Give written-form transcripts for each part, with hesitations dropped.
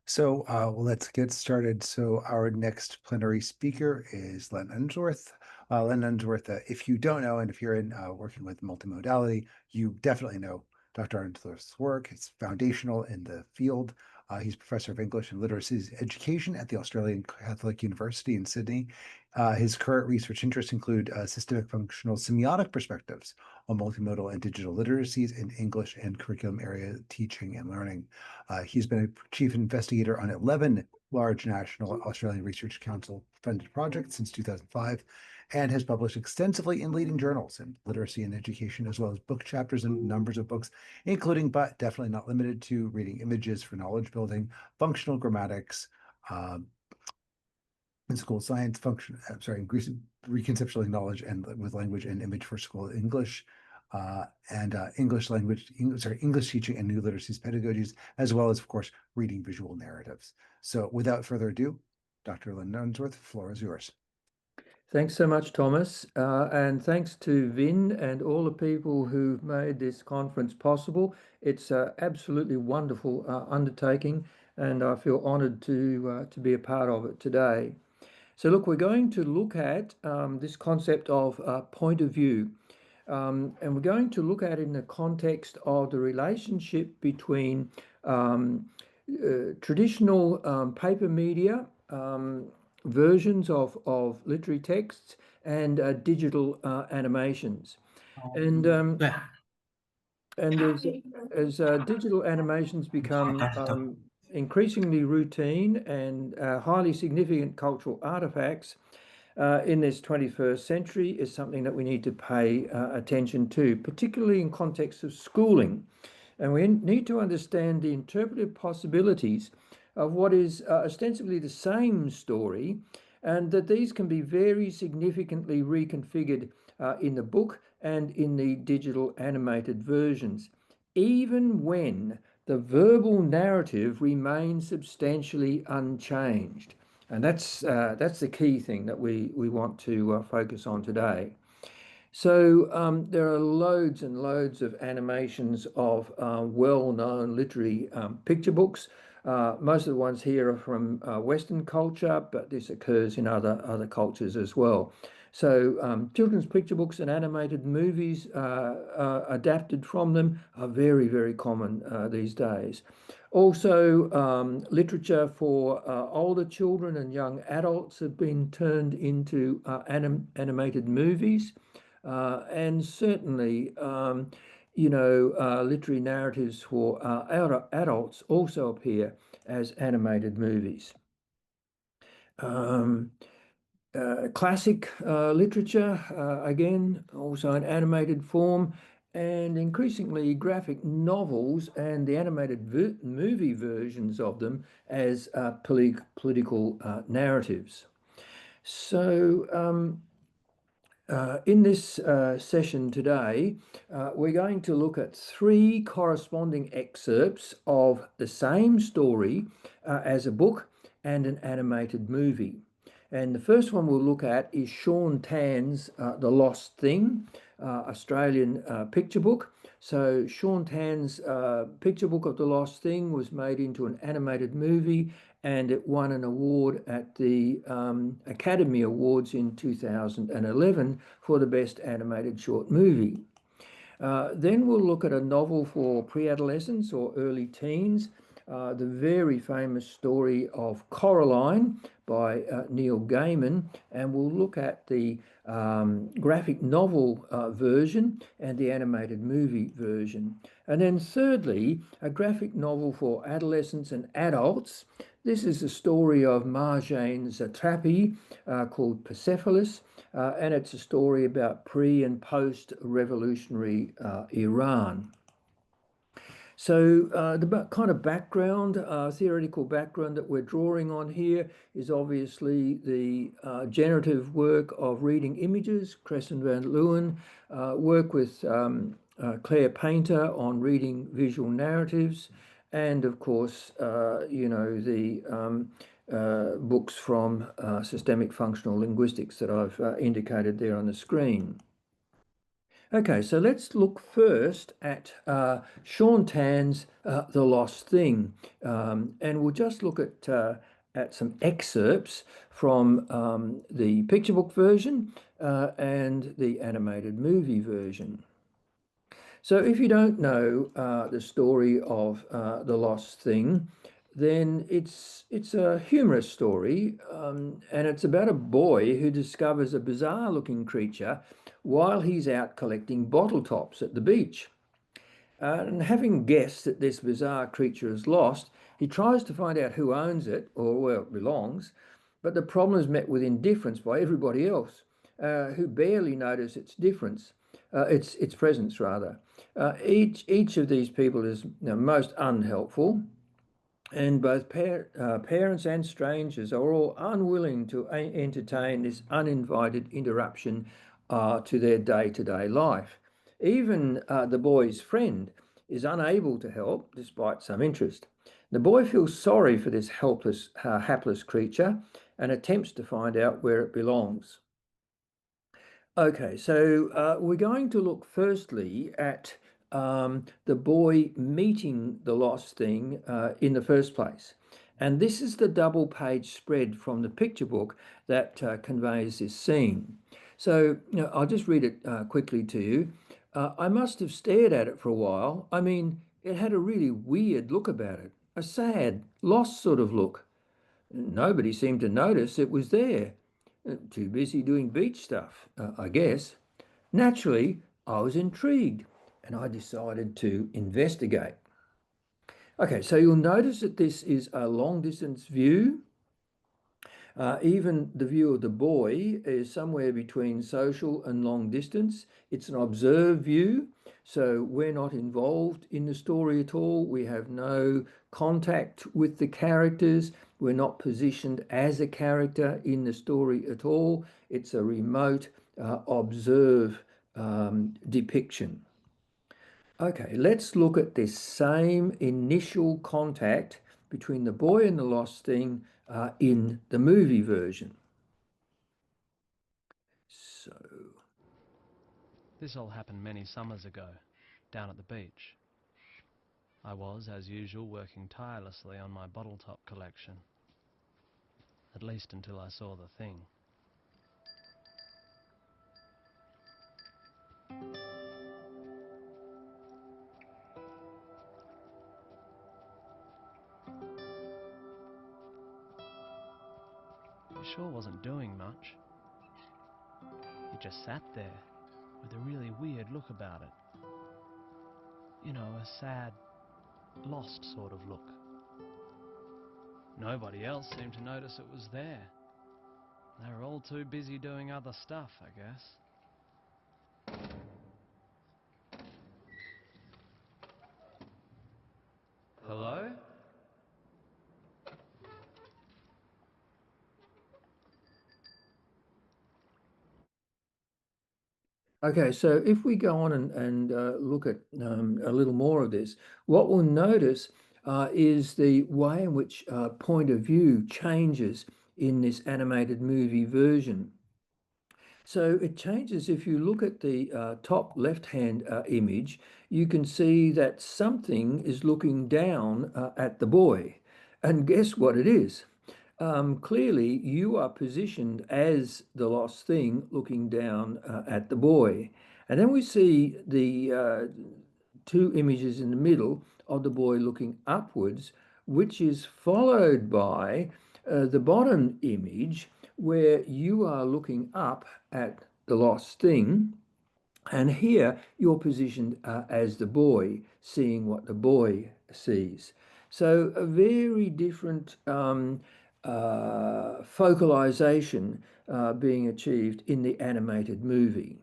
Let's get started. So our next plenary speaker is Len Unsworth. Len Unsworth, if you don't know, and if you're in working with multimodality, you definitely know Dr. Unsworth's work. It's foundational in the field. He's Professor of English and Literacy Education at the Australian Catholic University in Sydney. His current research interests include systemic functional semiotic perspectives on multimodal and digital literacies in English and curriculum area teaching and learning. He's been a chief investigator on 11 large national Australian Research Council funded projects since 2005 and has published extensively in leading journals in literacy and education, as well as book chapters and numbers of books, including, but definitely not limited to, Reading Images for Knowledge Building, Functional Grammatics, in school science, reconceptualizing knowledge and with language and image for school English, English teaching and new literacies pedagogies, as well as, of course, reading visual narratives. So without further ado, Dr. Len Unsworth, the floor is yours. Thanks so much, Thomas, and thanks to Vin and all the people who've made this conference possible. It's an absolutely wonderful undertaking, and I feel honoured to be a part of it today. So look, we're going to look at this concept of point of view, and we're going to look at it in the context of the relationship between traditional paper media versions of literary texts and digital animations. And as digital animations become increasingly routine and highly significant cultural artifacts in this 21st century is something that we need to pay attention to, particularly in context of schooling. And we need to understand the interpretive possibilities of what is ostensibly the same story, and that these can be very significantly reconfigured in the book and in the digital animated versions, even when the verbal narrative remains substantially unchanged. And that's the key thing that we want to focus on today. So there are loads and loads of animations of well-known literary picture books. Most of the ones here are from Western culture, but this occurs in other cultures as well. So children's picture books and animated movies adapted from them are very, very common these days. Also, literature for older children and young adults have been turned into animated movies. And certainly, literary narratives for adults also appear as animated movies. Classic literature, again, also in animated form, and increasingly graphic novels and the animated movie versions of them as political narratives. So in this session today, we're going to look at three corresponding excerpts of the same story as a book and an animated movie. And the first one we'll look at is Sean Tan's The Lost Thing, Australian picture book. So Sean Tan's picture book of The Lost Thing was made into an animated movie, and it won an award at the Academy Awards in 2011 for the best animated short movie. Then we'll look at a novel for pre-adolescents or early teens, the very famous story of Coraline by Neil Gaiman, and we'll look at the graphic novel version and the animated movie version. And then thirdly, a graphic novel for adolescents and adults. This is the story of Marjane Satrapi called Persepolis, and it's a story about pre- and post-revolutionary Iran. So the kind of background, theoretical background that we're drawing on here is obviously the generative work of Reading Images, Crescent van Leeuwen, work with Claire Painter on reading visual narratives, and of course, the books from systemic functional linguistics that I've indicated there on the screen. Okay, so let's look first at Sean Tan's The Lost Thing, and we'll just look at some excerpts from the picture book version and the animated movie version. So if you don't know the story of The Lost Thing, then it's a humorous story, and it's about a boy who discovers a bizarre-looking creature while he's out collecting bottle tops at the beach. And having guessed that this bizarre creature is lost, he tries to find out who owns it or where it belongs, but the problem is met with indifference by everybody else, who barely notice its presence rather. Each of these people is most unhelpful, and both parents and strangers are all unwilling to entertain this uninvited interruption to their day-to-day life. Even the boy's friend is unable to help despite some interest. The boy feels sorry for this helpless, hapless creature and attempts to find out where it belongs. Okay, so we're going to look firstly at the boy meeting the lost thing in the first place. And this is the double page spread from the picture book that conveys this scene. So I'll just read it quickly to you. I must have stared at it for a while. I mean, it had a really weird look about it, a sad, lost sort of look. Nobody seemed to notice it was there. Too busy doing beach stuff, I guess. Naturally, I was intrigued and I decided to investigate. Okay, so you'll notice that this is a long distance view. Even the view of the boy is somewhere between social and long distance. It's an observed view, so we're not involved in the story at all. We have no contact with the characters. We're not positioned as a character in the story at all. It's a remote observe depiction. Okay, let's look at this same initial contact between the boy and the lost thing in the movie version. So, This all happened many summers ago, down at the beach. I was, as usual, working tirelessly on my bottle top collection. At least until I saw the thing. It sure wasn't doing much. It just sat there, with a really weird look about it. You know, a sad, lost sort of look. Nobody else seemed to notice it was there. They were all too busy doing other stuff, I guess. Hello? okay, so if we go on and look at a little more of this, what we'll notice is the way in which point of view changes in this animated movie version. So it changes. If you look at the top left-hand image, you can see that something is looking down at the boy. And guess what it is? Clearly, you are positioned as the lost thing looking down at the boy. And then we see the two images in the middle of the boy looking upwards, which is followed by the bottom image where you are looking up at the lost thing. And here you're positioned as the boy, seeing what the boy sees. So a very different focalization being achieved in the animated movie.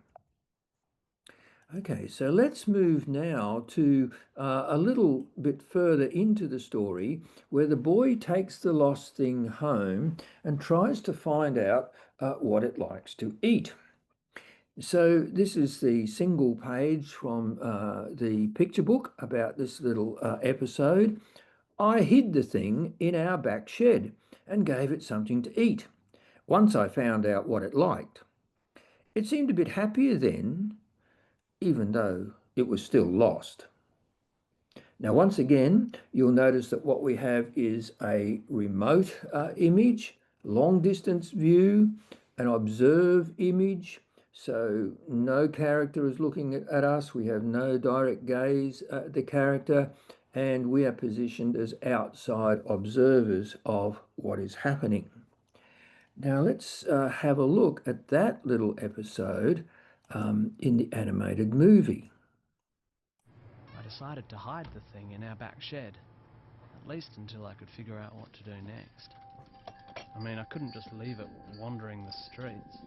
Okay, so let's move now to a little bit further into the story where the boy takes the lost thing home and tries to find out what it likes to eat. So this is the single page from the picture book about this little episode. I hid the thing in our back shed and gave it something to eat. Once I found out what it liked. It seemed a bit happier then. even though it was still lost. Now, once again, you'll notice that what we have is a remote image, long distance view, an observe image. So no character is looking at us. We have no direct gaze at the character, and we are positioned as outside observers of what is happening. Now let's have a look at that little episode in the animated movie. I decided to hide the thing in our back shed, at least until I could figure out what to do next. I mean, I couldn't just leave it wandering the streets.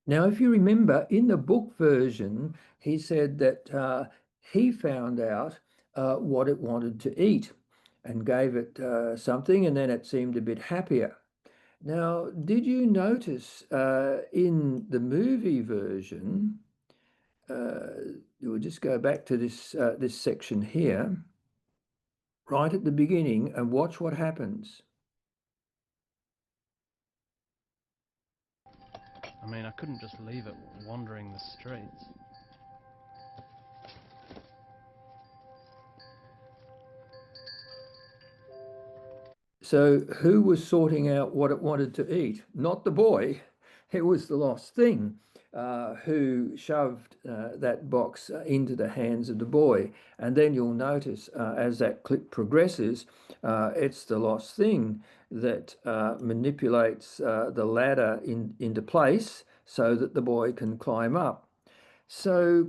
Now, if you remember, in the book version, he said that he found out what it wanted to eat and gave it something, and then it seemed a bit happier. Now, did you notice in the movie version, we'll just go back to this section here, right at the beginning, and watch what happens. I mean, I couldn't just leave it wandering the streets. So who was sorting out what it wanted to eat? Not the boy. It was the lost thing who shoved that box into the hands of the boy. And then you'll notice as that clip progresses, it's the lost thing that manipulates the ladder into place so that the boy can climb up. So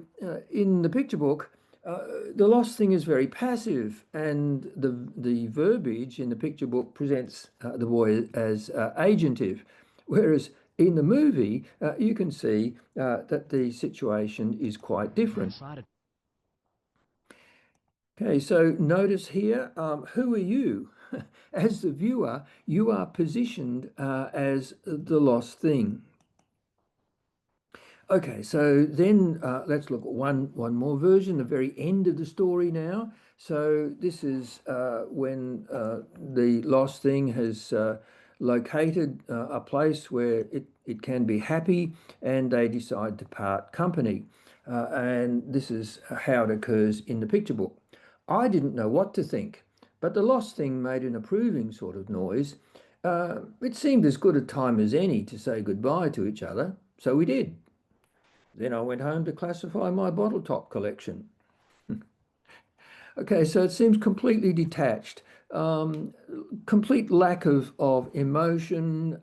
in the picture book, the lost thing is very passive, and the verbiage in the picture book presents the boy as agentive, whereas in the movie you can see that the situation is quite different. Okay, so notice here, who are you? As the viewer, you are positioned as the lost thing. Okay, so then let's look at one more version, the very end of the story now. So this is when the lost thing has located a place where it can be happy, and they decide to part company. And this is how it occurs in the picture book. I didn't know what to think, but the lost thing made an approving sort of noise. It seemed as good a time as any to say goodbye to each other, so we did. Then I went home to classify my bottle top collection. Okay, so it seems completely detached, complete lack of emotion,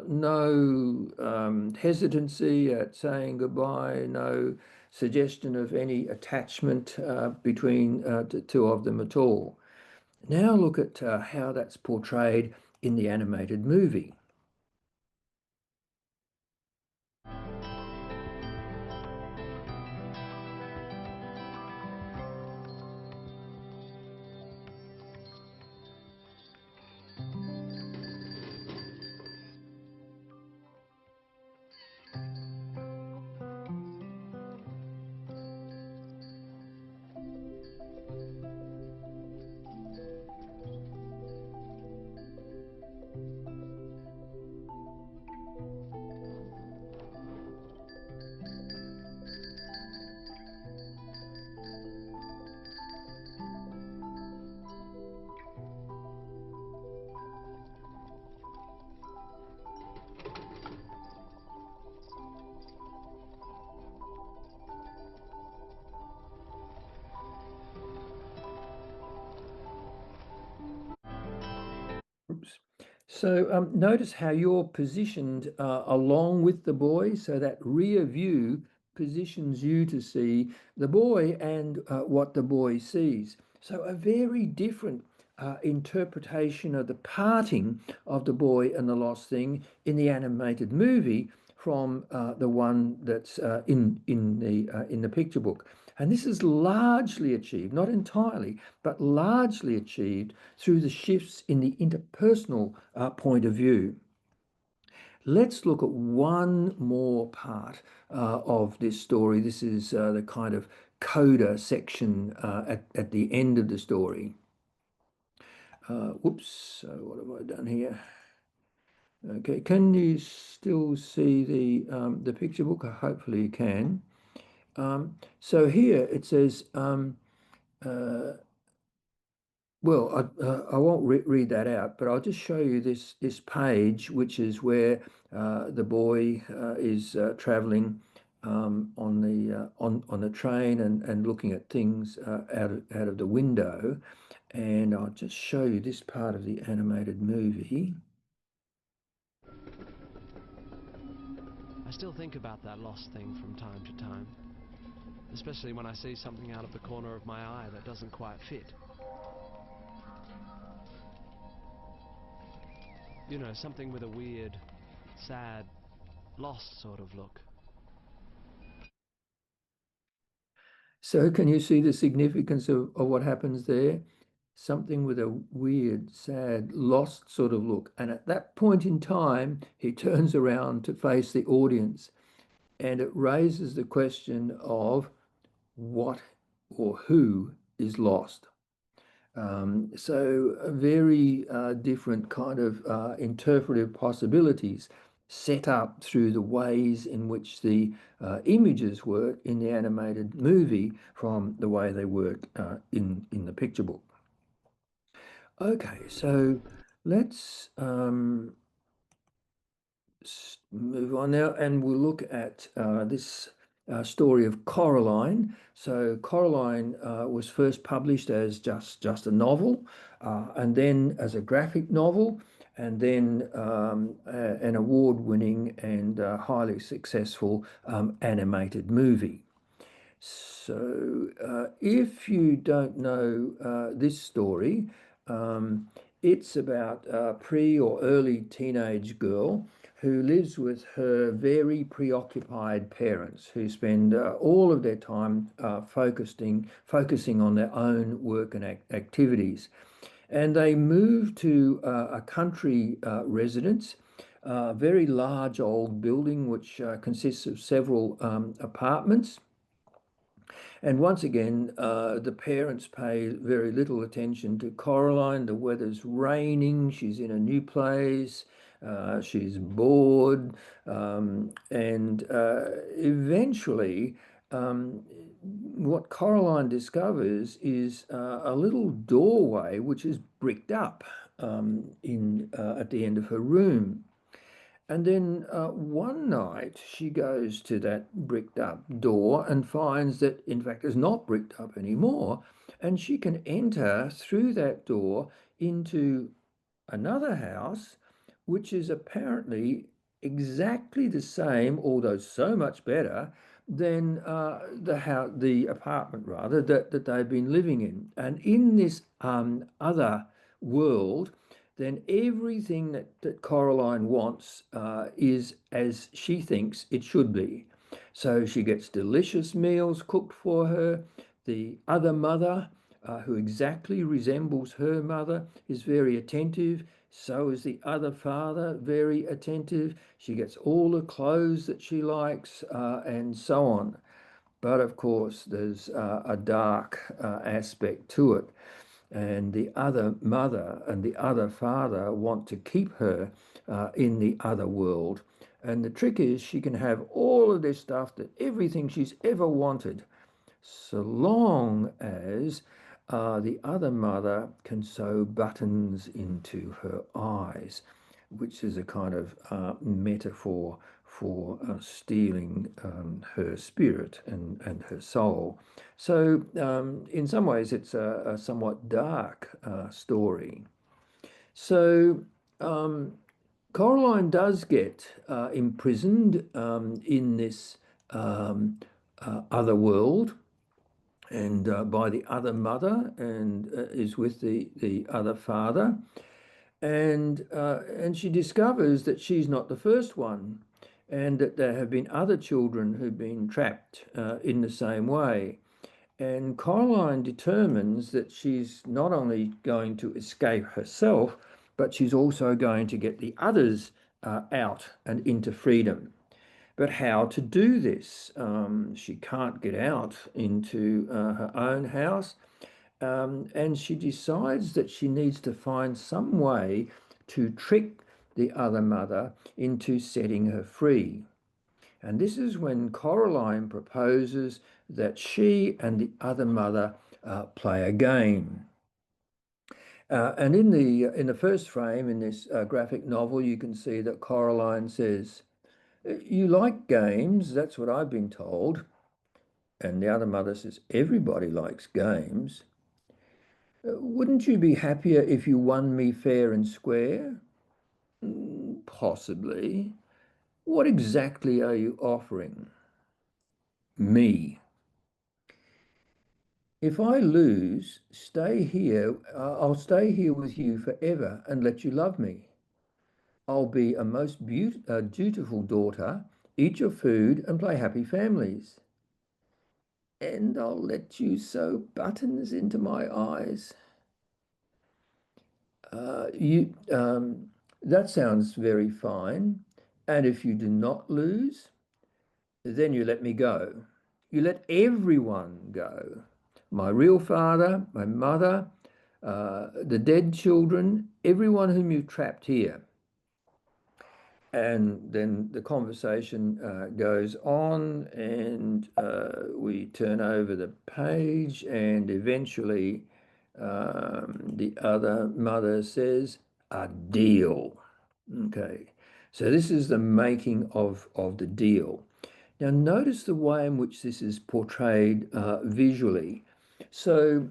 no hesitancy at saying goodbye, no suggestion of any attachment between the two of them at all. Now look at how that's portrayed in the animated movie. So notice how you're positioned along with the boy, so that rear view positions you to see the boy and what the boy sees. So a very different interpretation of the parting of the boy and the lost thing in the animated movie from the one that's in the picture book. And this is largely achieved, not entirely, but largely achieved through the shifts in the interpersonal point of view. Let's look at one more part of this story. This is the kind of coda section at the end of the story. Whoops, so what have I done here? Okay, can you still see the picture book? Hopefully you can. So here it says, well, I won't read that out, but I'll just show you this page, which is where the boy is traveling on the train and looking at things out of the window. And I'll just show you this part of the animated movie. I still think about that lost thing from time to time, especially when I see something out of the corner of my eye that doesn't quite fit. You know, something with a weird, sad, lost sort of look. So can you see the significance of what happens there? Something with a weird, sad, lost sort of look. And at that point in time, he turns around to face the audience, and it raises the question of what or who is lost. So a very different kind of interpretive possibilities set up through the ways in which the images work in the animated movie from the way they work in the picture book. Okay, so let's move on now, and we'll look at this story of Coraline. So Coraline was first published as just a novel, and then as a graphic novel, and then an award-winning and highly successful animated movie. So if you don't know this story, it's about a pre or early teenage girl who lives with her very preoccupied parents, who spend all of their time focusing on their own work and activities. And they move to a country residence, a very large old building which consists of several apartments. And once again, the parents pay very little attention to Coraline. The weather's raining, she's in a new place, she's bored, and eventually, what Coraline discovers is a little doorway which is bricked up at the end of her room. And then one night she goes to that bricked up door and finds that, in fact, it's not bricked up anymore. And she can enter through that door into another house, which is apparently exactly the same, although so much better than the apartment rather that they've been living in. And in this other world, then everything that Coraline wants is as she thinks it should be. So she gets delicious meals cooked for her. The other mother, who exactly resembles her mother, is very attentive. So is the other father, very attentive. She gets all the clothes that she likes, and so on. But of course, there's a dark aspect to it. And the other mother and the other father want to keep her in the other world. And the trick is she can have all of this stuff, that everything she's ever wanted, so long as the other mother can sew buttons into her eyes, which is a kind of metaphor for stealing her spirit and her soul. So in some ways, it's a somewhat dark story. So Coraline does get imprisoned in this other world, and by the other mother, and is with the other father, and she discovers that she's not the first one, and that there have been other children who've been trapped in the same way. And Coraline determines that she's not only going to escape herself, but she's also going to get the others out and into freedom. But how to do this? She can't get out into her own house, and she decides that she needs to find some way to trick the other mother into setting her free. And this is when Coraline proposes that she and the other mother play a game. And in the first frame in this graphic novel, you can see that Coraline says, "You like games, that's what I've been told." And the other mother says, "Everybody likes games. Wouldn't you be happier if you won me fair and square?" Possibly. What exactly are you offering? Me. If I lose, stay here. I'll stay here with you forever and let you love me. I'll be a most dutiful daughter, eat your food and play happy families. And I'll let you sew buttons into my eyes. That sounds very fine. And if you do not lose, then you let me go. You let everyone go. My real father, my mother, the dead children, everyone whom you've trapped here. And then the conversation goes on, and we turn over the page, and eventually the other mother says, "A deal." Okay, so this is the making of the deal. Now notice the way in which this is portrayed visually. So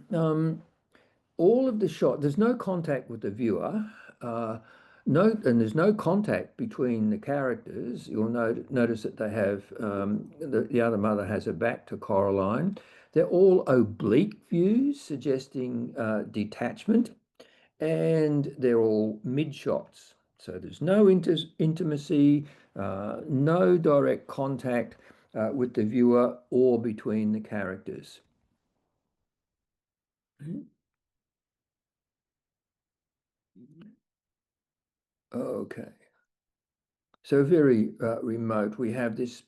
all of the shot, there's no contact with the viewer, and there's no contact between the characters. You'll notice that they have, the other mother has her back to Coraline. They're all oblique views, suggesting detachment, and they're all mid shots. So there's no intimacy, no direct contact with the viewer or between the characters. Okay. So very remote. We have this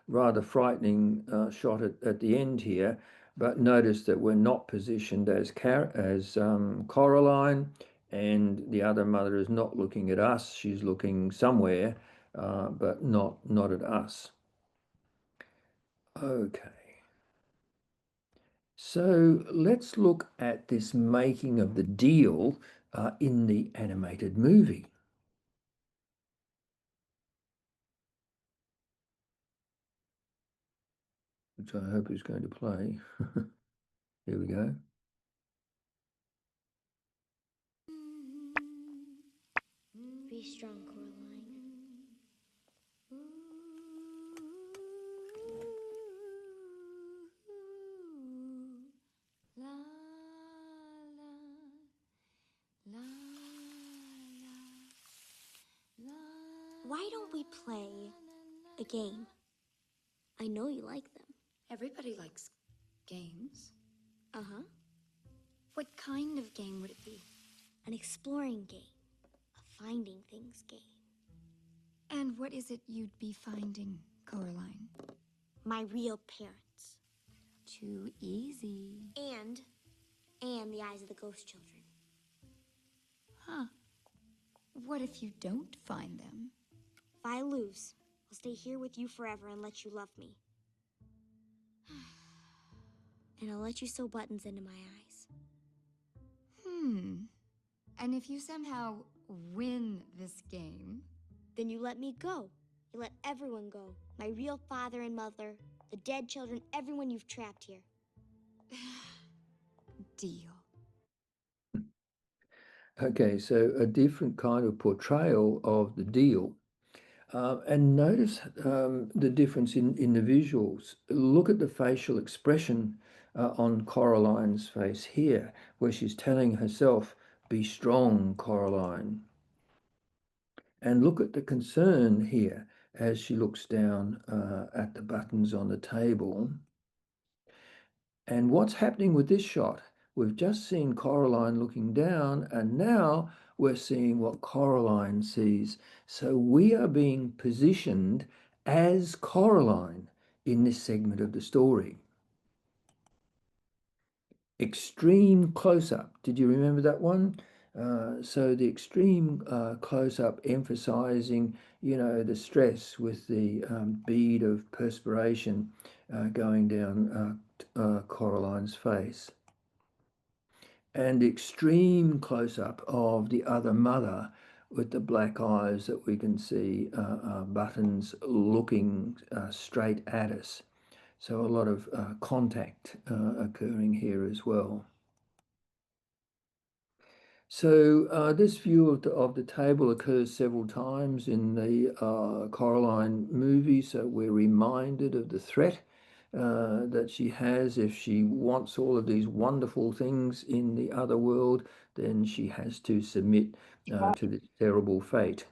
rather frightening shot at the end here, but notice that we're not positioned as Coraline, and the other mother is not looking at us. She's looking somewhere, but not at us. Okay. So let's look at this making of the deal in the animated movie. Which I hope is going to play. Here we go. Be strong, Coraline. La, la, la, la, why don't we play a game? I know you like them. Everybody likes games. Uh-huh. What kind of game would it be? An exploring game. A finding things game. And what is it you'd be finding, Coraline? My real parents. Too easy. And the eyes of the ghost children. Huh. What if you don't find them? If I lose, I'll stay here with you forever and let you love me. And I'll let you sew buttons into my eyes. And if you somehow win this game? Then you let me go. You let everyone go. My real father and mother, the dead children, everyone you've trapped here. Deal. Okay, so a different kind of portrayal of the deal. And notice the difference in the visuals. Look at the facial expression on Coraline's face here, where she's telling herself, "Be strong, Coraline." And look at the concern here as she looks down at the buttons on the table. And what's happening with this shot? We've just seen Coraline looking down, and now we're seeing what Coraline sees. So we are being positioned as Coraline in this segment of the story. Extreme close-up. Did you remember that one? So the extreme close-up emphasizing, the stress with the bead of perspiration going down Coraline's face. And extreme close-up of the other mother with the black eyes that we can see buttons looking straight at us. So a lot of contact occurring here as well. So this view of the table occurs several times in the Coraline movie, so we're reminded of the threat that she has. If she wants all of these wonderful things in the other world, then she has to submit to this terrible fate.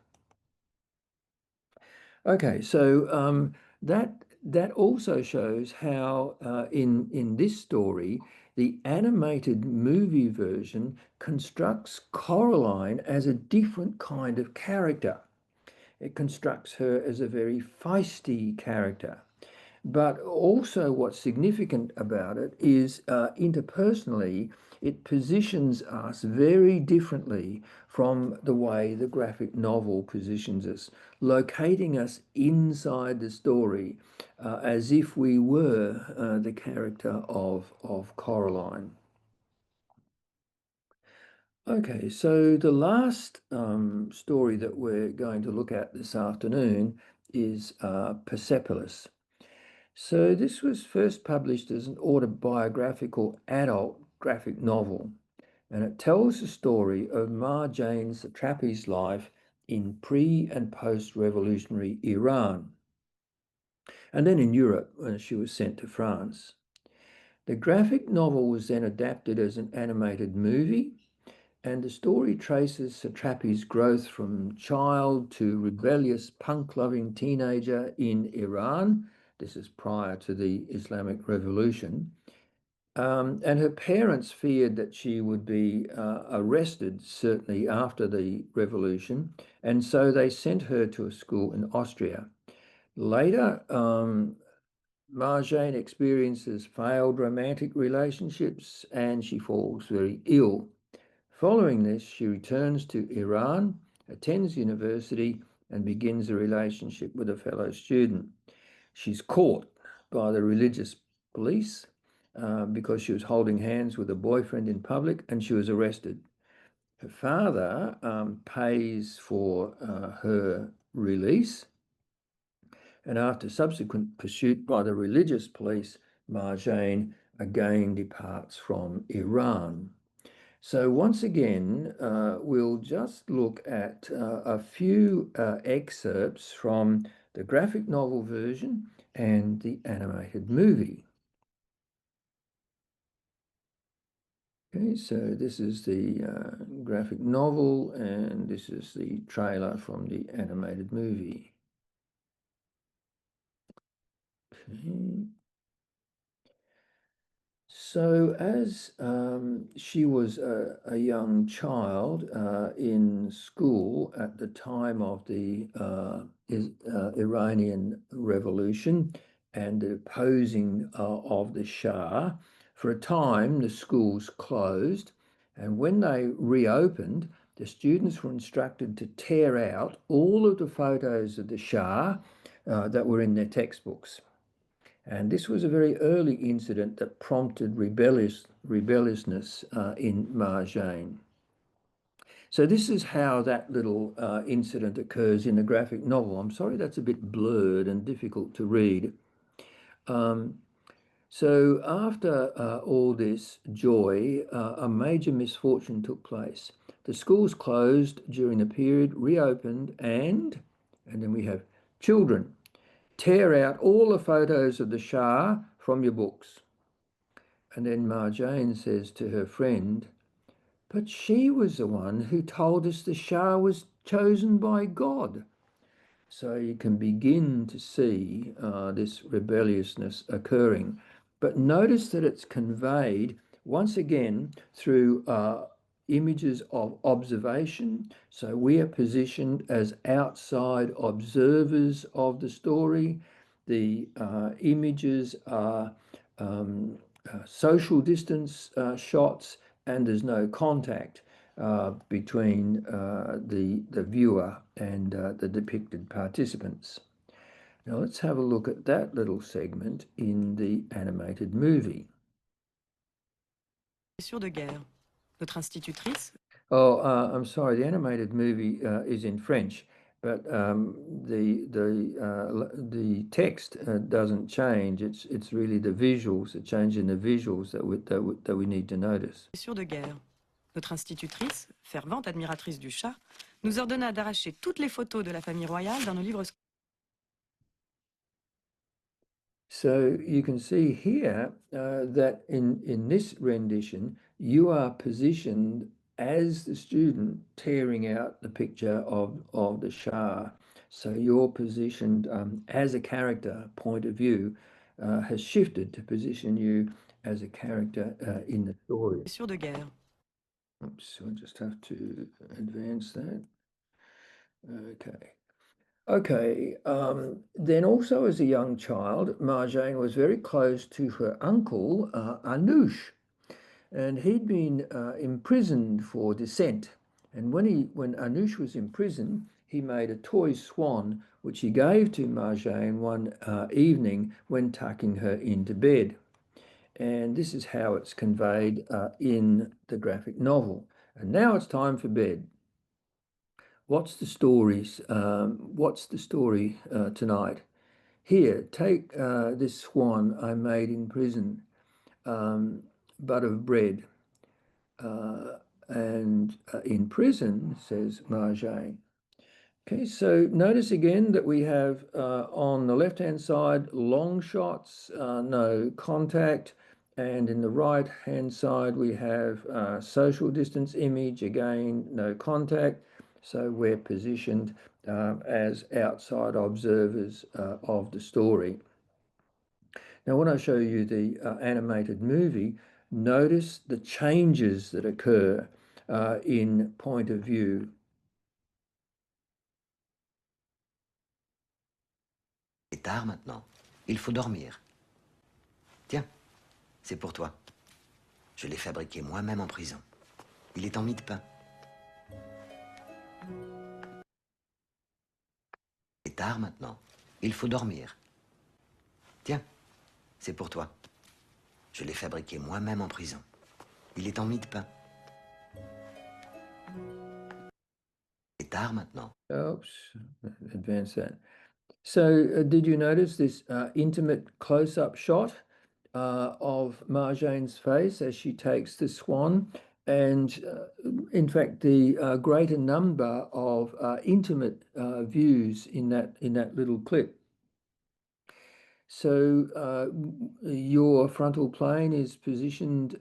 Okay, so that also shows how in this story, the animated movie version constructs Coraline as a different kind of character. It constructs her as a very feisty character. But also what's significant about it is interpersonally, it positions us very differently from the way the graphic novel positions us, locating us inside the story as if we were the character of Coraline. Okay, so the last story that we're going to look at this afternoon is Persepolis. So this was first published as an autobiographical adult graphic novel, and it tells the story of Marjane Satrapi's life in pre- and post-revolutionary Iran, and then in Europe when she was sent to France. The graphic novel was then adapted as an animated movie, and the story traces Satrapi's growth from child to rebellious punk-loving teenager in Iran. This is prior to the Islamic Revolution. And her parents feared that she would be arrested, certainly after the revolution, and so they sent her to a school in Austria. Later, Marjane experiences failed romantic relationships and she falls very ill. Following this, she returns to Iran, attends university, and begins a relationship with a fellow student. She's caught by the religious police because she was holding hands with a boyfriend in public, and she was arrested. Her father pays for her release, and after subsequent pursuit by the religious police, Marjane again departs from Iran. So once again, we'll just look at a few excerpts from the graphic novel version and the animated movie. Okay, so this is the graphic novel and this is the trailer from the animated movie. Okay. So as she was a young child in school at the time of the Iranian Revolution and the opposing of the Shah, for a time the schools closed, and when they reopened, the students were instructed to tear out all of the photos of the Shah that were in their textbooks. And this was a very early incident that prompted rebelliousness in Marjane. So this is how that little incident occurs in the graphic novel. I'm sorry that's a bit blurred and difficult to read. So after all this joy, a major misfortune took place. The schools closed during the period, reopened, and then we have children. Tear out all the photos of the Shah from your books. And then Marjane says to her friend, but she was the one who told us the Shah was chosen by God. So you can begin to see this rebelliousness occurring. But notice that it's conveyed once again through images of observation. So we are positioned as outside observers of the story. The images are social distance shots, and there's no contact between the viewer and the depicted participants. Now let's have a look at that little segment in the animated movie. De guerre. Notre institutrice. Oh, I'm sorry, the animated movie is in French, but the text doesn't change. It's really the visuals, the change in the visuals that we need to notice. De guerre. Notre institutrice, fervente admiratrice du chat, nous ordonna d'arracher toutes les photos de la famille royale dans nos livres. So you can see here that in this rendition, you are positioned as the student tearing out the picture of the Shah. So you're positioned as a character point of view has shifted to position you as a character in the story. De guerre. Oops, I'll just have to advance that. Okay. Okay, then also as a young child, Marjane was very close to her uncle, Anoush, and he'd been imprisoned for dissent. And when Anoush was in prison, he made a toy swan, which he gave to Marjane one evening when tucking her into bed. And this is how it's conveyed in the graphic novel. And now it's time for bed. What's the stories? What's the story tonight? Here, take this swan I made in prison, but of bread. And in prison, says Marjane. Okay, so notice again that we have on the left-hand side, long shots, no contact. And in the right-hand side, we have social distance image, again, no contact. So we're positioned as outside observers of the story. Now, when I show you the animated movie, notice the changes that occur in point of view. C'est tard maintenant. Il faut dormir. Tiens, c'est pour toi. Je l'ai fabriqué moi-même en prison. Il est en mie de pain. C'est tard maintenant. Il faut dormir. Tiens, c'est pour toi. Je l'ai fabriqué moi-même en prison. Il est en mie de pain. C'est tard maintenant. Oops, advance that. So did you notice this intimate close-up shot of Marjane's face as she takes the swan? And in fact, the greater number of intimate views in that little clip. So your frontal plane is positioned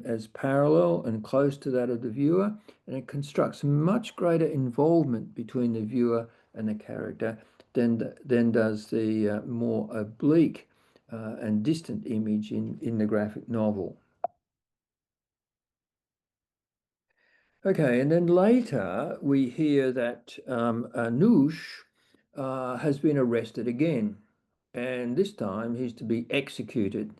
as parallel and close to that of the viewer, and it constructs much greater involvement between the viewer and the character than does the more oblique and distant image in the graphic novel. Okay, and then later we hear that Anoush has been arrested again, and this time he's to be executed.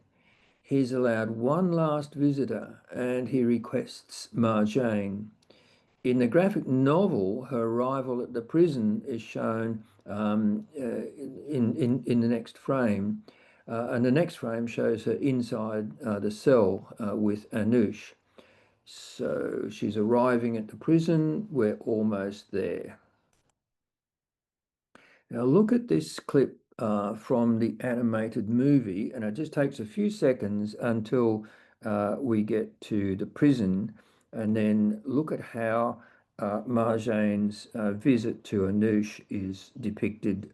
He's allowed one last visitor, and he requests Marjane. In the graphic novel, her arrival at the prison is shown in the next frame, and the next frame shows her inside the cell with Anoush. So she's arriving at the prison. We're almost there. Now look at this clip from the animated movie, and it just takes a few seconds until we get to the prison, and then look at how Marjane's visit to Anoush is depicted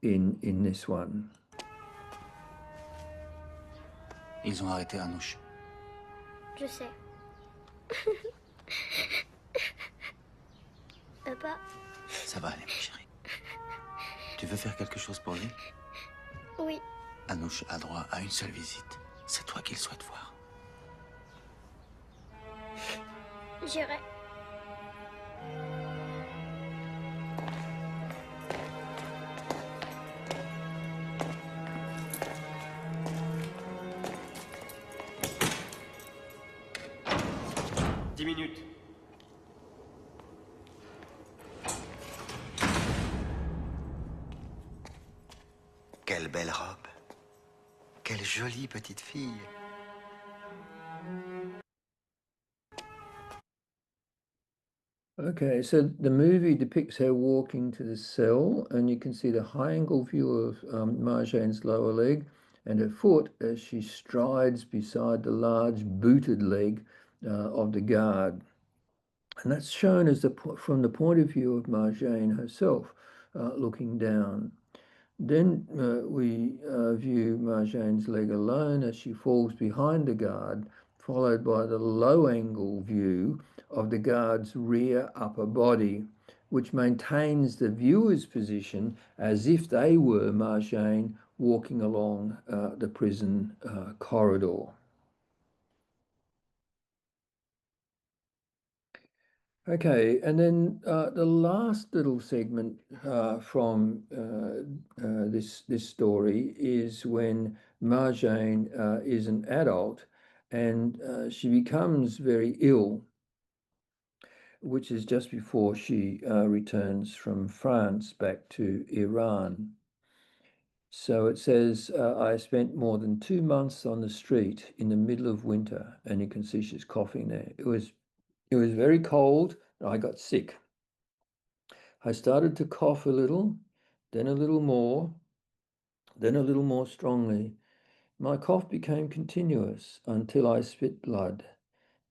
in this one. Ils ont arrêté Anoush. Je sais. Papa. Ça va aller, ma chérie. Tu veux faire quelque chose pour lui? Oui. Anoush a droit à une seule visite. C'est toi qu'il souhaite voir. J'irai. Minutes. Quelle belle robe. Quelle jolie petite fille. Okay, so the movie depicts her walking to the cell, and you can see the high-angle view of Marjane's lower leg and her foot as she strides beside the large booted leg of the guard. And that's shown as from the point of view of Marjane herself, looking down. Then we view Marjane's leg alone as she falls behind the guard, followed by the low-angle view of the guard's rear upper body, which maintains the viewer's position as if they were Marjane walking along the prison corridor. Okay, and then the last little segment from this story is when Marjane is an adult and she becomes very ill, which is just before she returns from France back to Iran. So it says, I spent more than 2 months on the street in the middle of winter, and you can see she's coughing there. It was very cold, and I got sick. I started to cough a little, then a little more, then a little more strongly. My cough became continuous until I spit blood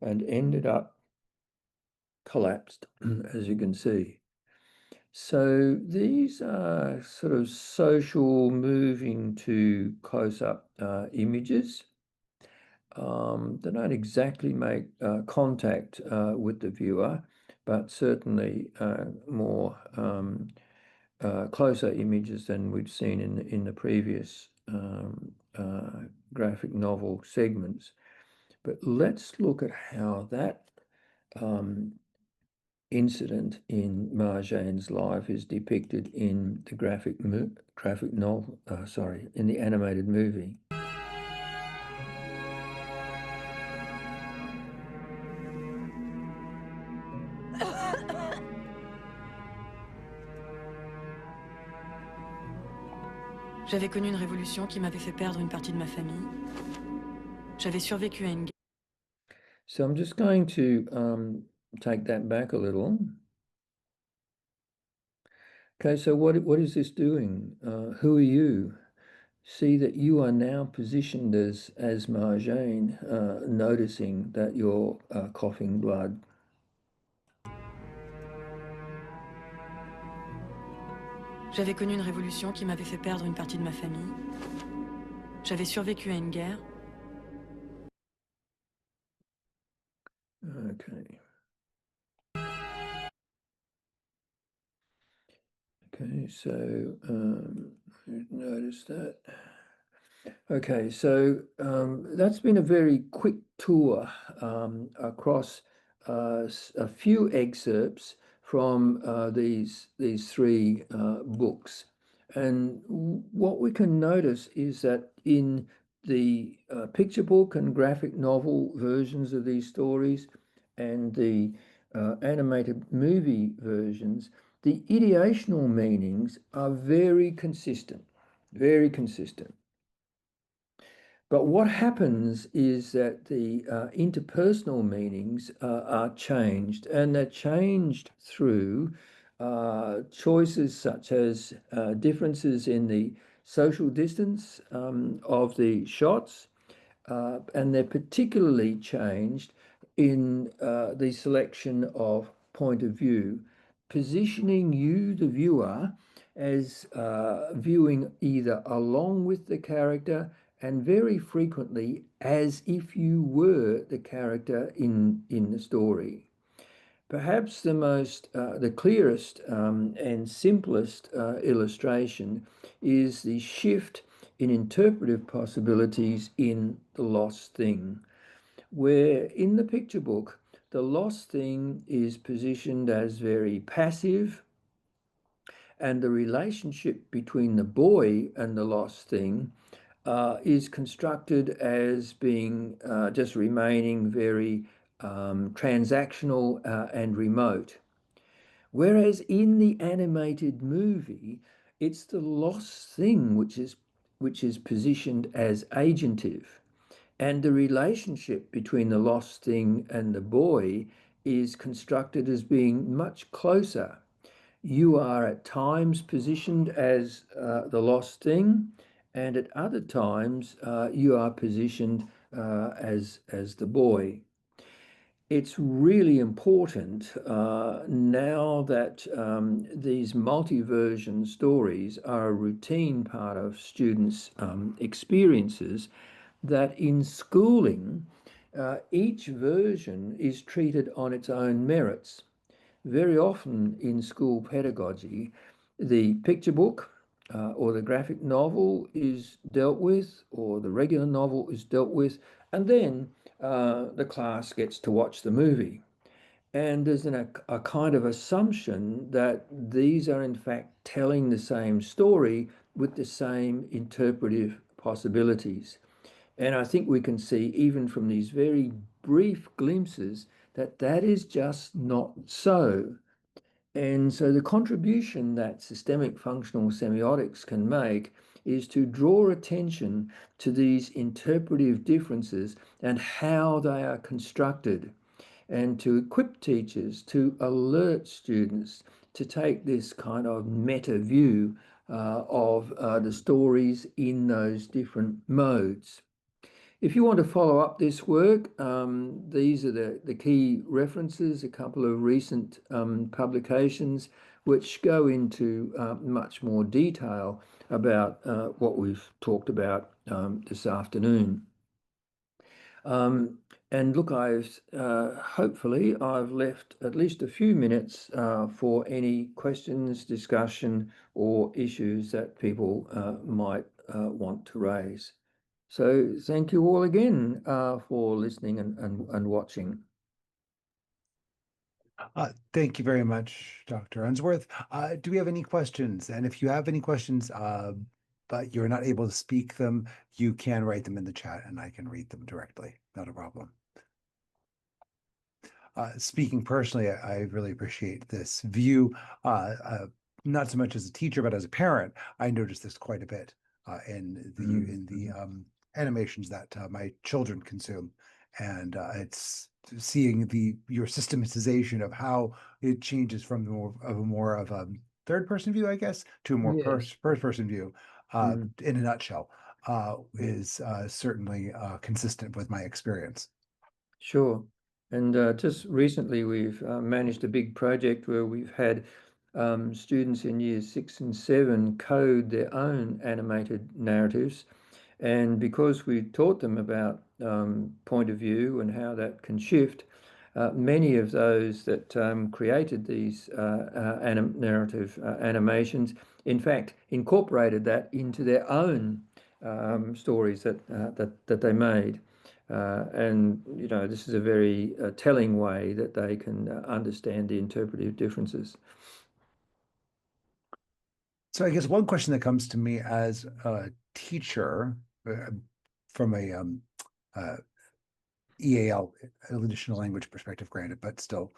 and ended up collapsed, as you can see. So these are sort of social moving to close-up images. They don't exactly make contact with the viewer, but certainly more closer images than we've seen in the previous graphic novel segments. But let's look at how that incident in Marjane's life is depicted in the in the animated movie. J'avais connu une révolution qui m'avait fait perdre une partie de ma famille. J'avais survécu à une guerre. So I'm just going to take that back a little. Okay, so what is this doing? Who are you? See that you are now positioned as Marjane, noticing that you're coughing blood. J'avais connu une révolution qui m'avait fait perdre une partie de ma famille. J'avais survécu à une guerre. Okay. Okay, so notice that. Okay, so that's been a very quick tour across a few excerpts from these three books. And what we can notice is that in the picture book and graphic novel versions of these stories and the animated movie versions, the ideational meanings are very consistent, very consistent. But what happens is that the interpersonal meanings are changed, and they're changed through choices such as differences in the social distance of the shots, and they're particularly changed in the selection of point of view, positioning you, the viewer, as viewing either along with the character and very frequently as if you were the character in the story. Perhaps the clearest and simplest illustration is the shift in interpretive possibilities in The Lost Thing, where in the picture book, the lost thing is positioned as very passive, and the relationship between the boy and the lost thing is constructed as being just remaining very transactional and remote. Whereas in the animated movie, it's the lost thing which is positioned as agentive. And the relationship between the lost thing and the boy is constructed as being much closer. You are at times positioned as the lost thing, and at other times you are positioned as the boy. It's really important now that these multi-version stories are a routine part of students' experiences, that in schooling, each version is treated on its own merits. Very often in school pedagogy, the picture book or the graphic novel is dealt with, or the regular novel is dealt with, and then the class gets to watch the movie. And there's a kind of assumption that these are in fact telling the same story with the same interpretive possibilities. And I think we can see, even from these very brief glimpses, that that is just not so. And so the contribution that systemic functional semiotics can make is to draw attention to these interpretive differences and how they are constructed, and to equip teachers to alert students to take this kind of meta view of the stories in those different modes. If you want to follow up this work, these are the key references, a couple of recent publications which go into much more detail about what we've talked about this afternoon. And look, hopefully I've left at least a few minutes for any questions, discussion, or issues that people might want to raise. So thank you all again for listening and watching. Thank you very much, Dr. Unsworth. Do we have any questions? And if you have any questions, but you're not able to speak them, you can write them in the chat and I can read them directly. Not a problem. Speaking personally, I really appreciate this view. Not so much as a teacher, but as a parent, I noticed this quite a bit in the animations that my children consume, and it's seeing your systematization of how it changes from more of a third-person view, I guess, to a more Yes. first-person view. In a nutshell, is certainly consistent with my experience. Sure. And just recently, we've managed a big project where we've had students in years 6 and 7 code their own animated narratives. And because we taught them about point of view and how that can shift, many of those that created these narrative animations, in fact, incorporated that into their own stories that they made. And, you know, this is a very telling way that they can understand the interpretive differences. So I guess one question that comes to me as a teacher from a EAL, additional language perspective, granted, but still,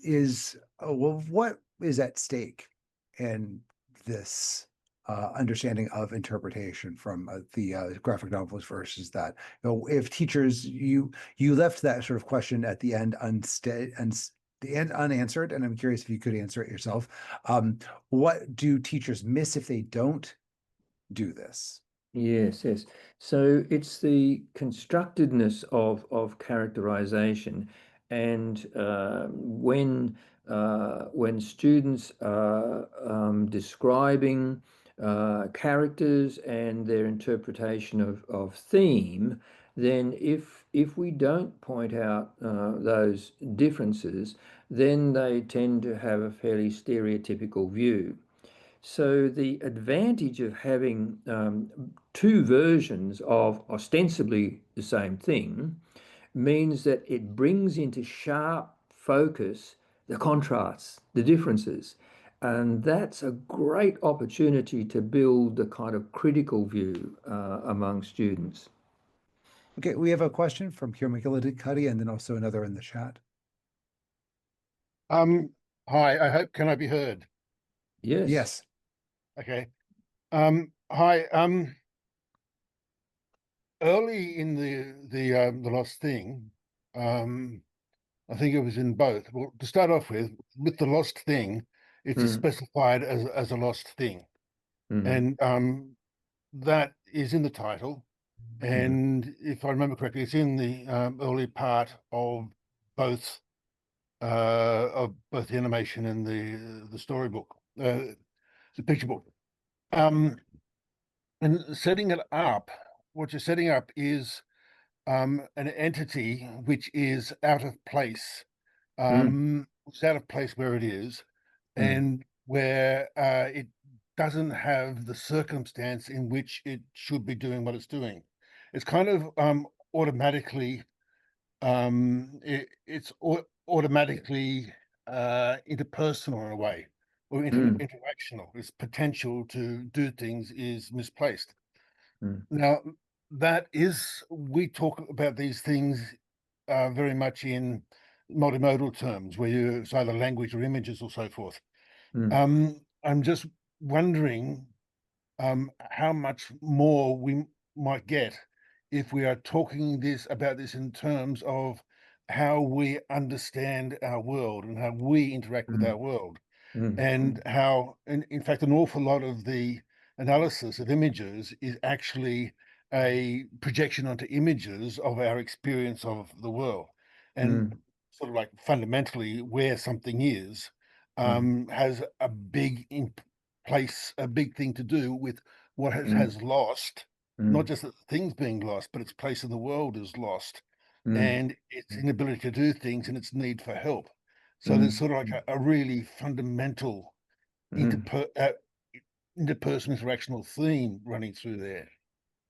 is well, what is at stake in this understanding of interpretation from the graphic novels versus that? You know, if teachers, you left that sort of question at the end unanswered, and I'm curious if you could answer it yourself. What do teachers miss if they don't do this? Yes, yes. So it's the constructedness of characterization, and when students are describing characters and their interpretation of theme, then if we don't point out those differences, then they tend to have a fairly stereotypical view. So the advantage of having two versions of ostensibly the same thing means that it brings into sharp focus the contrasts, the differences. And that's a great opportunity to build the kind of critical view among students. Okay, we have a question from Kira McGillicuddy and then also another in the chat. Hi, I hope, can I be heard? Yes. Yes. Okay. Hi, early in the Lost Thing, I think it was in both. Well, to start off with the Lost Thing, it's specified as a lost thing. And that is in the title. And if I remember correctly, it's in the early part of both the animation and the storybook, the picture book. And setting it up, what you're setting up is an entity which is out of place. It's out of place where it is, and where it doesn't have the circumstance in which it should be doing what it's doing. It's kind of automatically automatically interpersonal in a way, or interactional. Its potential to do things is misplaced. Now, that is, we talk about these things very much in multimodal terms, where it's either language or images or so forth. I'm just wondering how much more we might get if we are talking about this in terms of how we understand our world and how we interact with our world, and how, in fact, an awful lot of the analysis of images is actually a projection onto images of our experience of the world, and sort of like fundamentally where something is has a big a big thing to do with what it has lost, not just that the thing's being lost, but its place in the world is lost, and its inability to do things and its need for help. So there's sort of like a really fundamental interpersonal interactional theme running through there.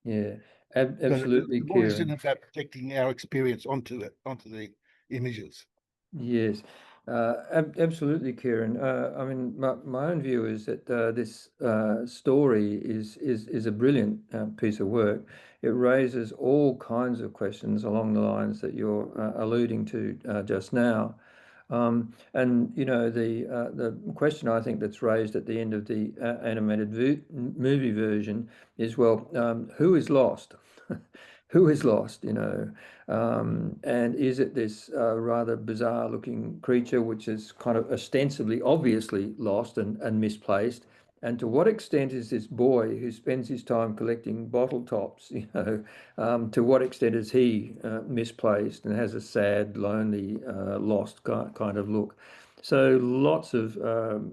Yeah, So absolutely, the book isn't Kieran. about projecting our experience onto the images. Yes, absolutely, Kieran. I mean, my own view is that this story is a brilliant piece of work. It raises all kinds of questions along the lines that you're alluding to just now. And you know, the question I think that's raised at the end of the animated movie version is, well, who is lost? Who is lost? You know, and is it this rather bizarre-looking creature which is kind of ostensibly, obviously lost and misplaced? And to what extent is this boy who spends his time collecting bottle tops, you know, to what extent is he misplaced and has a sad, lonely, lost kind of look? So lots of,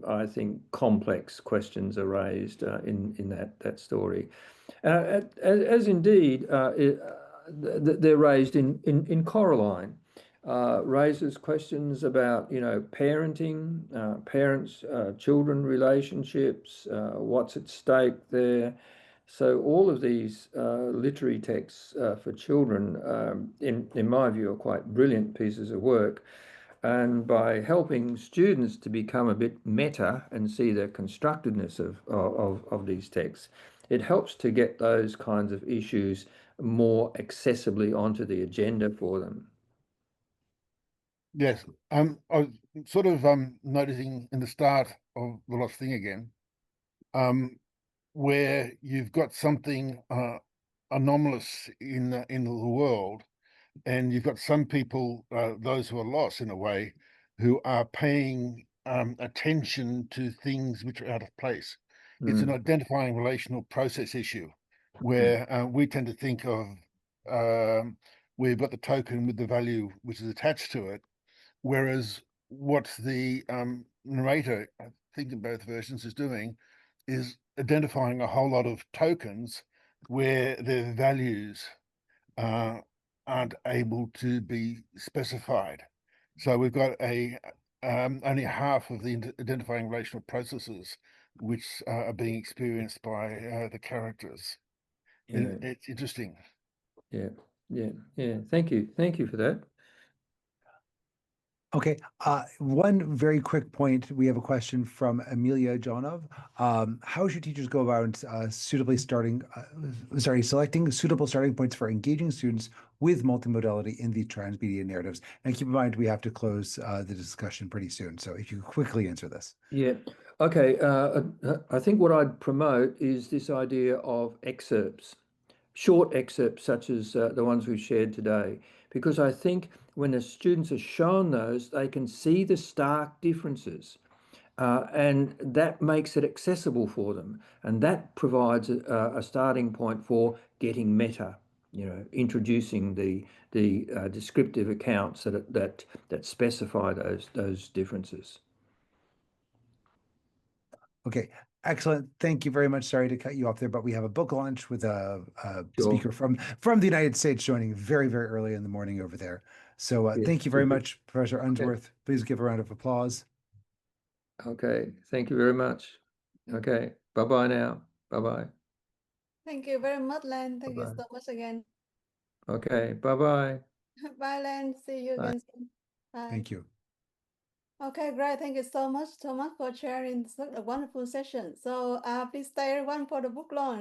I think, complex questions are raised in that story, as indeed they're raised in Coraline. Raises questions about, you know, parenting, parents, children relationships, what's at stake there. So all of these literary texts for children, in my view, are quite brilliant pieces of work. And by helping students to become a bit meta and see the constructedness of these texts, it helps to get those kinds of issues more accessibly onto the agenda for them. Yes, I was sort of noticing in the start of The Lost Thing again, where you've got something anomalous in the world, and you've got some people, those who are lost in a way, who are paying attention to things which are out of place. It's an identifying relational process issue where we tend to think of we've got the token with the value which is attached to it, whereas what the narrator, I think in both versions, is doing is identifying a whole lot of tokens where their values aren't able to be specified. So we've got only half of the identifying relational processes which are being experienced by the characters. Yeah. It's interesting. Yeah. Thank you for that. Okay, one very quick point. We have a question from Amelia Jonov. How should teachers go about selecting suitable starting points for engaging students with multimodality in the transmedia narratives? And keep in mind, we have to close the discussion pretty soon. So if you could quickly answer this. Yeah. Okay. I think what I'd promote is this idea of excerpts, short excerpts such as the ones we've shared today, because I think when the students are shown those, they can see the stark differences, and that makes it accessible for them, and that provides a starting point for getting meta. Introducing the descriptive accounts that specify those differences. Okay, excellent. Thank you very much. Sorry to cut you off there, but we have a book launch with a speaker from the United States joining very, very early in the morning over there. So thank you very much, Professor Unsworth. Okay. Please give a round of applause. Okay, thank you very much. Okay, bye-bye now. Bye-bye. Thank you very much, Len. Thank you so much again. Okay, bye-bye. Bye, Len. See you again soon. Bye. Thank you. Okay, great. Thank you so much, Thomas, for sharing such a wonderful session. So please stay everyone for the book launch.